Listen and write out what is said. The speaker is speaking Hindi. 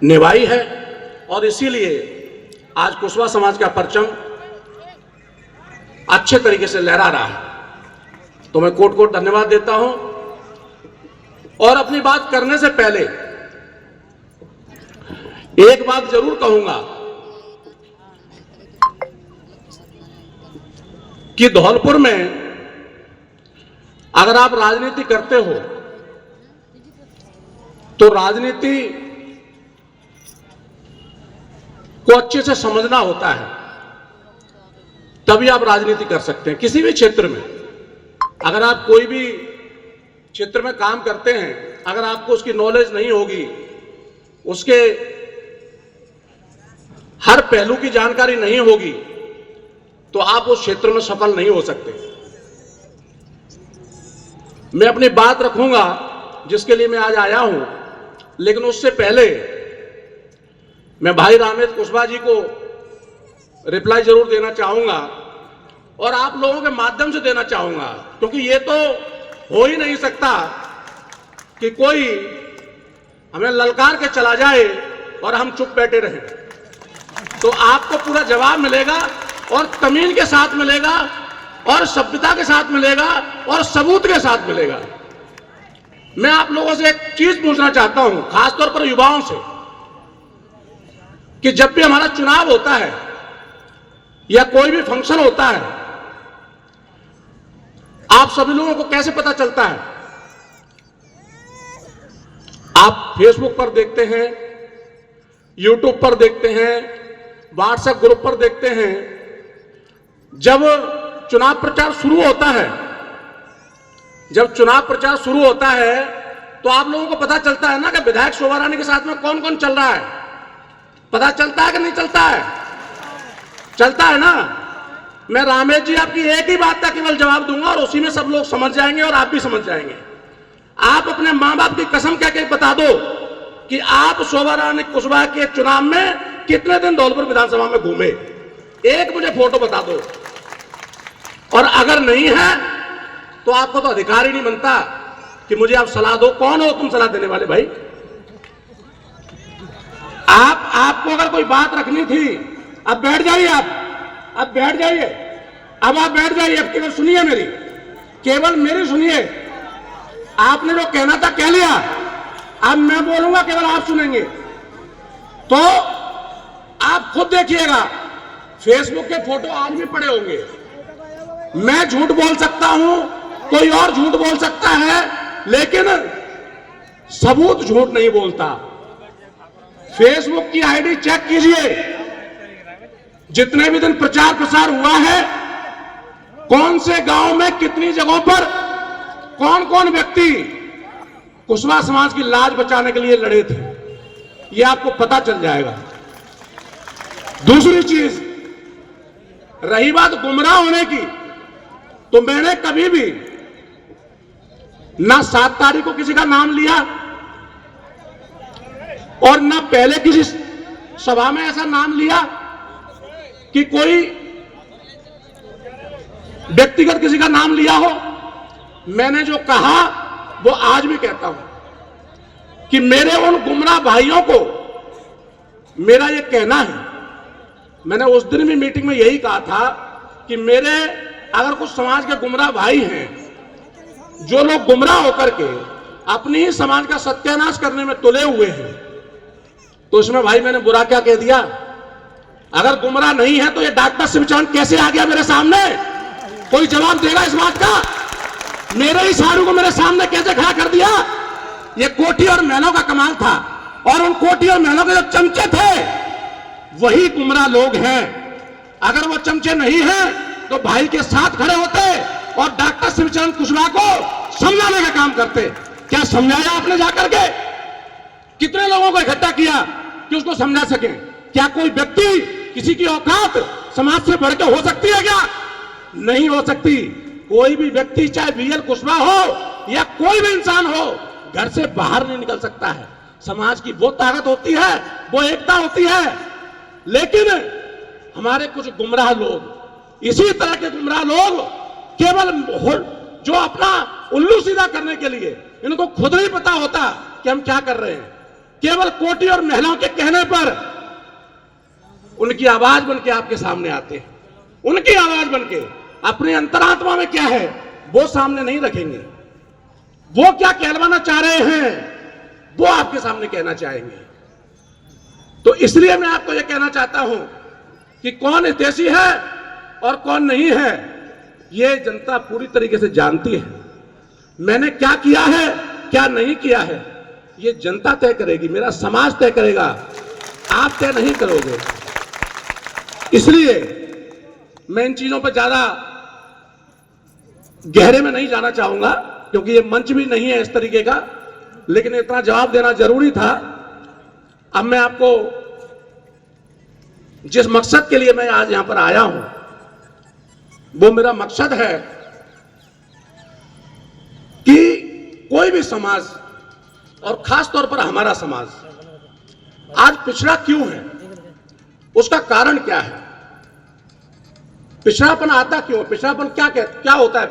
निभाई है और इसीलिए आज कुशवाहा समाज का परचम अच्छे तरीके से लहरा रहा है। तो मैं कोट कोट धन्यवाद देता हूं और अपनी बात करने से पहले एक बात जरूर कहूंगा कि धौलपुर में अगर आप राजनीति करते हो तो राजनीति को अच्छे से समझना होता है, तभी आप राजनीति कर सकते हैं। किसी भी क्षेत्र में अगर आप कोई भी क्षेत्र में काम करते हैं, अगर आपको उसकी नॉलेज नहीं होगी, उसके हर पहलू की जानकारी नहीं होगी, तो आप उस क्षेत्र में सफल नहीं हो सकते। मैं अपनी बात रखूंगा जिसके लिए मैं आज आया हूं, लेकिन उससे पहले मैं भाई रामेश कुशवाहा जी को रिप्लाई जरूर देना चाहूंगा और आप लोगों के माध्यम से देना चाहूंगा, क्योंकि ये तो हो ही नहीं सकता कि कोई हमें ललकार के चला जाए और हम चुप बैठे रहें। तो आपको पूरा जवाब मिलेगा और तमीन के साथ मिलेगा और सभ्यता के साथ मिलेगा और सबूत के साथ मिलेगा। मैं आप लोगों से एक चीज पूछना चाहता हूं, खासतौर पर युवाओं से, कि जब भी हमारा चुनाव होता है या कोई भी फंक्शन होता है, आप सभी लोगों को कैसे पता चलता है? आप फेसबुक पर देखते हैं, यूट्यूब पर देखते हैं, व्हाट्सएप ग्रुप पर देखते हैं। जब चुनाव प्रचार शुरू होता है, जब चुनाव प्रचार शुरू होता है तो आप लोगों को पता चलता है ना कि विधायक शोभा रानी के साथ में कौन कौन चल रहा है। पता चलता है कि नहीं चलता है? चलता है ना। मैं रामेश जी आपकी एक ही बात का केवल जवाब दूंगा और उसी में सब लोग समझ जाएंगे और आप भी समझ जाएंगे। आप अपने मां बाप की कसम कह के बता दो कि आप शोभा रानी कुशवाहा के चुनाव में कितने दिन धौलपुर विधानसभा में घूमे। एक मुझे फोटो बता दो। और अगर नहीं है तो आपको तो अधिकार ही नहीं बनता कि मुझे आप सलाह दो। कौन हो तुम सलाह देने वाले भाई? आपको अगर कोई बात रखनी थी, अब बैठ जाइए। अब बैठ जाइए। अब आप बैठ जाइए। अब केवल सुनिए मेरी, केवल मेरी सुनिए। आपने जो कहना था कह लिया, अब मैं बोलूंगा, केवल आप सुनेंगे। तो आप खुद देखिएगा, फेसबुक के फोटो आज भी पड़े होंगे। मैं झूठ बोल सकता हूं, कोई और झूठ बोल सकता है, लेकिन सबूत झूठ नहीं बोलता। फेसबुक की आईडी चेक कीजिए, जितने भी दिन प्रचार प्रसार हुआ है, कौन से गांव में कितनी जगहों पर कौन कौन व्यक्ति कुशवाहा समाज की लाज बचाने के लिए लड़े थे, यह आपको पता चल जाएगा। दूसरी चीज, रही बात गुमराह होने की, तो मैंने कभी भी ना 7 तारीख को किसी का नाम लिया और ना पहले किसी सभा में ऐसा नाम लिया कि कोई व्यक्तिगत किसी का नाम लिया हो। मैंने जो कहा वो आज भी कहता हूं कि मेरे उन गुमराह भाइयों को मेरा ये कहना है, मैंने उस दिन भी मीटिंग में यही कहा था कि मेरे अगर कुछ समाज के गुमराह भाई हैं, जो लोग गुमराह होकर के अपनी ही समाज का सत्यानाश करने में तुले हुए हैं, तो इसमें भाई मैंने बुरा क्या कह दिया? अगर गुमराह नहीं है तो ये डॉक्टर शिवचंद कैसे आ गया मेरे सामने? कोई जवाब देगा इस बात का? मेरे ही साड़ू को मेरे सामने कैसे खड़ा कर दिया? ये कोठी और महलों का कमाल था, और उन कोठी और महलों के जो चमचे थे वही गुमराह लोग हैं। अगर वो चमचे नहीं हैं तो भाई के साथ खड़े होते और डॉक्टर शिवचंद कुशवाहा को समझाने का काम करते। क्या समझाया आपने जाकर के? कितने लोगों को इकट्ठा किया कि उसको समझा सके? क्या कोई व्यक्ति, किसी की औकात समाज से बढ़ के हो सकती है क्या? नहीं हो सकती। कोई भी व्यक्ति, चाहे बीएल कुशवाहा हो या कोई भी इंसान हो, घर से बाहर नहीं निकल सकता है। समाज की वो ताकत होती है, वो एकता होती है। लेकिन हमारे कुछ गुमराह लोग, इसी तरह के गुमराह लोग, केवल जो अपना उल्लू सीधा करने के लिए, इनको खुद नहीं पता होता कि हम क्या कर रहे हैं। केवल कोटी और महिलाओं के कहने पर उनकी आवाज बनके आपके सामने आते हैं। उनकी आवाज बनके अपनी अंतरात्मा में क्या है वो सामने नहीं रखेंगे। वो क्या कहलवाना चाह रहे हैं वो आपके सामने कहना चाहेंगे। तो इसलिए मैं आपको यह कहना चाहता हूं कि कौन हितैषी है और कौन नहीं है ये जनता पूरी तरीके से जानती है। मैंने क्या किया है क्या नहीं किया है ये जनता तय करेगी, मेरा समाज तय करेगा, आप तय नहीं करोगे। इसलिए मैं इन चीजों पर ज्यादा गहरे में नहीं जाना चाहूंगा क्योंकि ये मंच भी नहीं है इस तरीके का, लेकिन इतना जवाब देना जरूरी था। अब मैं आपको जिस मकसद के लिए मैं आज यहां पर आया हूं वो मेरा मकसद है कि कोई भी समाज और खास तौर पर हमारा समाज आज पिछड़ा क्यों है, उसका कारण क्या है, पिछड़ापन आता क्यों, पिछड़ापन क्या होता है।